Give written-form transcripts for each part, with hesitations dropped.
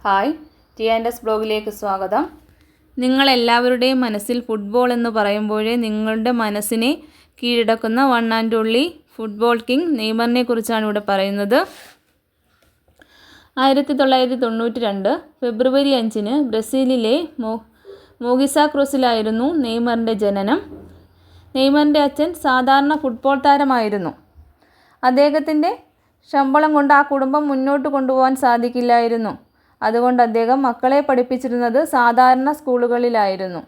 Hi, ടി&എസ് ബ്ലോഗിലേക്ക് സ്വാഗതം. നിങ്ങളെല്ലാവരുടെയും മനസ്സിൽ football എന്ന് പറയുമ്പോഴേ നിങ്ങളുടെ മനസ്സിനെ കീഴടക്കുന്ന one and only football king നെയ്മറിനെ കുറിച്ചാണ് ഇവിടെ പറയുന്നത്. 1992 ഫെബ്രുവരി 5 ബ്രസീലിലെ മോഗിസാക്രോസിലായിരുന്നു നെയ്മറിൻ്റെ ജനനം. നെയ്മറിൻ്റെ അച്ഛൻ സാധാരണ ഫുട്ബോൾ താരമായിരുന്നു. അദ്ദേഹത്തിൻ്റെ ശമ്പളം കൊണ്ട് ആ കുടുംബം മുന്നോട്ട് കൊണ്ടുപോകാൻ സാധിക്കില്ലായിരുന്നു. അതുകൊണ്ട് അദ്ദേഹം മക്കളെ പഠിപ്പിച്ചിരുന്നത് സാധാരണ സ്കൂളുകളിലായിരുന്നു.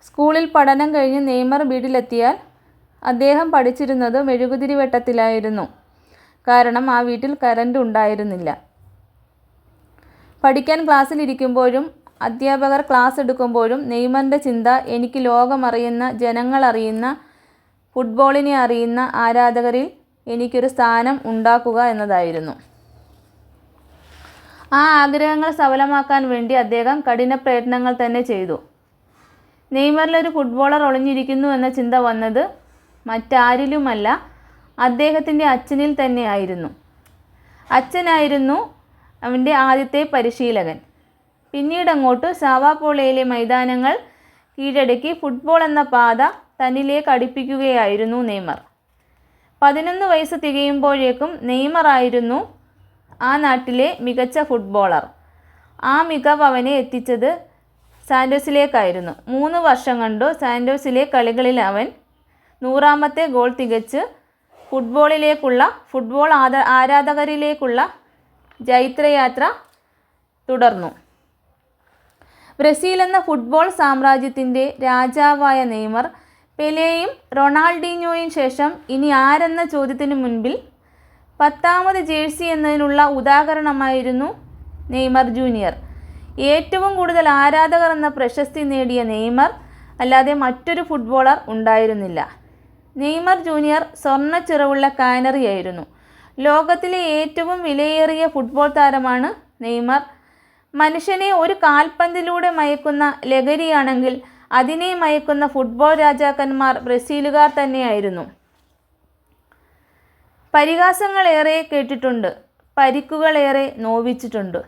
സ്കൂളിൽ പഠനം കഴിഞ്ഞ് നെയ്മർ വീട്ടിലെത്തിയാൽ അദ്ദേഹം പഠിച്ചിരുന്നത് മെഴുകുതിരി വെട്ടത്തിലായിരുന്നു. കാരണം ആ വീട്ടിൽ കറണ്ട് ഉണ്ടായിരുന്നില്ല. പഠിക്കാൻ ക്ലാസ്സിലിരിക്കുമ്പോഴും അധ്യാപകർ ക്ലാസ് എടുക്കുമ്പോഴും നെയ്മറിൻ്റെ ചിന്ത എനിക്ക് ലോകമറിയുന്ന, ജനങ്ങളറിയുന്ന, ഫുട്ബോളിനെ അറിയുന്ന ആരാധകരിൽ എനിക്കൊരു സ്ഥാനം ഉണ്ടാക്കുക എന്നതായിരുന്നു. ആ ആഗ്രഹങ്ങൾ സഫലമാക്കാൻ വേണ്ടി അദ്ദേഹം കഠിന പ്രയത്നങ്ങൾ തന്നെ ചെയ്തു. നെയ്മറിലൊരു ഫുട്ബോളർ ഒളിഞ്ഞിരിക്കുന്നു എന്ന ചിന്ത വന്നത് മറ്റാരിലുമല്ല, അദ്ദേഹത്തിൻ്റെ അച്ഛനിൽ തന്നെയായിരുന്നു. അച്ഛനായിരുന്നു അവൻ്റെ ആദ്യത്തെ പരിശീലകൻ. പിന്നീടങ്ങോട്ട് സാവോപോളോയിലെ മൈതാനങ്ങൾ കീഴടക്കി ഫുട്ബോൾ എന്ന പാത തന്നിലേക്ക് അടുപ്പിക്കുകയായിരുന്നു നെയ്മർ. 11 വയസ്സ് തികയുമ്പോഴേക്കും നെയ്മറായിരുന്നു ആ നാട്ടിലെ മികച്ച ഫുട്ബോളർ. ആ മികവ് അവനെ എത്തിച്ചത് സാൻഡോസിലേക്കായിരുന്നു. 3 വർഷം കൊണ്ട് സാൻഡോസിലെ കളികളിൽ അവൻ 100ാമത്തെ ഗോൾ തികച്ച് ഫുട്ബോൾ ആരാധകരിലേക്കുള്ള ജൈത്രയാത്ര തുടർന്നു. ബ്രസീൽ എന്ന ഫുട്ബോൾ സാമ്രാജ്യത്തിൻ്റെ രാജാവായ നെയ്മർ പെലെയും റൊണാൾഡീഞ്ഞോയും ശേഷം ഇനി ആരെന്ന ചോദ്യത്തിന് മുൻപിൽ 10ാമത് ജേഴ്സി എന്നതിനുള്ള ഉദാഹരണമായിരുന്നു നെയ്മർ ജൂനിയർ. ഏറ്റവും കൂടുതൽ ആരാധകർ എന്ന പ്രശസ്തി നേടിയ നെയ്മർ അല്ലാതെ മറ്റൊരു ഫുട്ബോളർ ഉണ്ടായിരുന്നില്ല. നെയ്മർ ജൂനിയർ സ്വർണ്ണ ചിറവുള്ള കാനറിയായിരുന്നു. ലോകത്തിലെ ഏറ്റവും വിലയേറിയ ഫുട്ബോൾ താരമാണ് നെയ്മർ. മനുഷ്യനെ ഒരു കാൽപന്തിലൂടെ മയക്കുന്ന ലഹരിയാണെങ്കിൽ അതിനെ മയക്കുന്ന ഫുട്ബോൾ രാജാക്കന്മാർ ബ്രസീലുകാർ തന്നെയായിരുന്നു. പരിഹാസങ്ങളേറെ കേട്ടിട്ടുണ്ട്, പരിക്കുകളേറെ നോവിച്ചിട്ടുണ്ട്,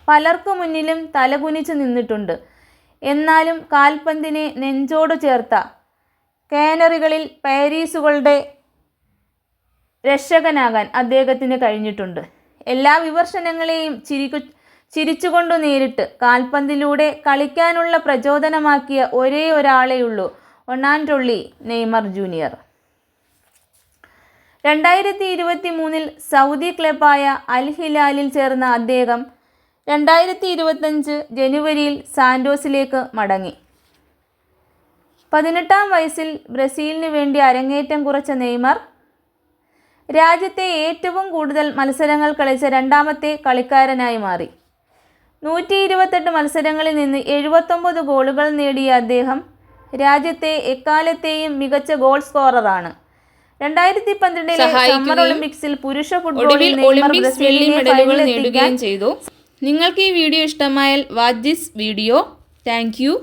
പലർക്കു മുന്നിലും തലകുനിച്ചു നിന്നിട്ടുണ്ട്. എന്നാലും കാൽപന്തിനെ നെഞ്ചോട് ചേർത്ത കാനറികളിൽ പാരീസുകളുടെ രക്ഷകനാകാൻ അദ്ദേഹത്തിന് കഴിഞ്ഞിട്ടുണ്ട്. എല്ലാ വിമർശനങ്ങളെയും ചിരിച്ചുകൊണ്ടു നേരിട്ട് കാൽപന്തിലൂടെ കളിക്കാനുള്ള പ്രചോദനമാക്കിയ ഒരേ ഒരാളെയുള്ളൂ, one and only Neymar junior. 2023 Saudi ക്ലബായ അൽ ഹിലാലിൽ ചേർന്ന അദ്ദേഹം 2025 ജനുവരിയിൽ സാൻഡോസിലേക്ക് മടങ്ങി. 18ാം വയസ്സിൽ ബ്രസീലിന് വേണ്ടി അരങ്ങേറ്റം കുറിച്ച നെയ്മർ രാജ്യത്തെ ഏറ്റവും കൂടുതൽ മത്സരങ്ങൾ കളിച്ച 2ാമത്തെ കളിക്കാരനായി മാറി. 128 മത്സരങ്ങളിൽ നിന്ന് 79 ഗോളുകൾ നേടിയ അദ്ദേഹം രാജ്യത്തെ എക്കാലത്തെയും മികച്ച ഗോൾ സ്കോററാണ്. 2012 സമ്മർ ഒളിമ്പിക്സിൽ പുരുഷ ഫുട്ബോളിൽ ഒളിമ്പിക്സ് വെള്ളി മെഡലുകൾ നേടുകയും ചെയ്തു. നിങ്ങൾക്ക് ഈ വീഡിയോ ഇഷ്ടമായാൽ watch this video. Thank you.